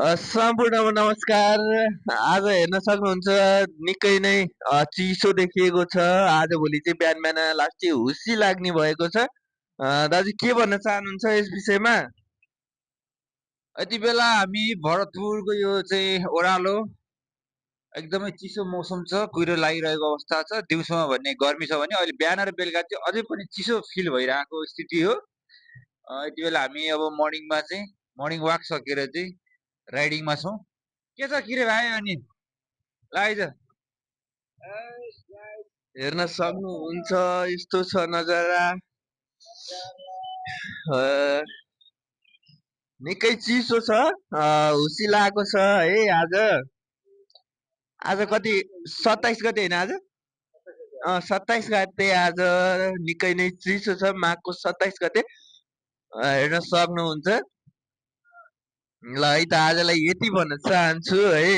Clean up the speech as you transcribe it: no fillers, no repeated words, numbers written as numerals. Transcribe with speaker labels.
Speaker 1: सम्पूर्णमा नमस्कार। आज हेर्न सक्नुहुन्छ निकै नै चिसो देखिएको छ। आजभोलि चाहिँ बिहान बिहान लास्टै हुस्सी लाग्ने भएको छ। दाजु के भन्न चाहनुहुन्छ यस विषयमा?
Speaker 2: यति बेला हामी भरतपुरको यो चाहिँ ओह्रालो एकदमै चिसो मौसम छ, कुहिरो लागिरहेको अवस्था छ। दिउँसोमा भन्ने गर्मी छ भने अहिले बिहान र बेलुका चाहिँ अझै पनि चिसो फिल भइरहेको स्थिति हो। यति बेला हामी अब मर्निङ वाक सकेर चाहिँ राइडिङमा छौँ। के छ किरे भाइ? अनि लाइज
Speaker 1: हेर्न सक्नुहुन्छ यस्तो छ नजारा। अ, निकै चिसो छ। हुस्सी लागेको छ है आज। आज कति 27 गते होइन आज? 27 गते आज निकै नै चिसो छ। माघको 27 गते हेर्न सक्नुहुन्छ। ल है त आजलाई यति भन्न चाहन्छु है।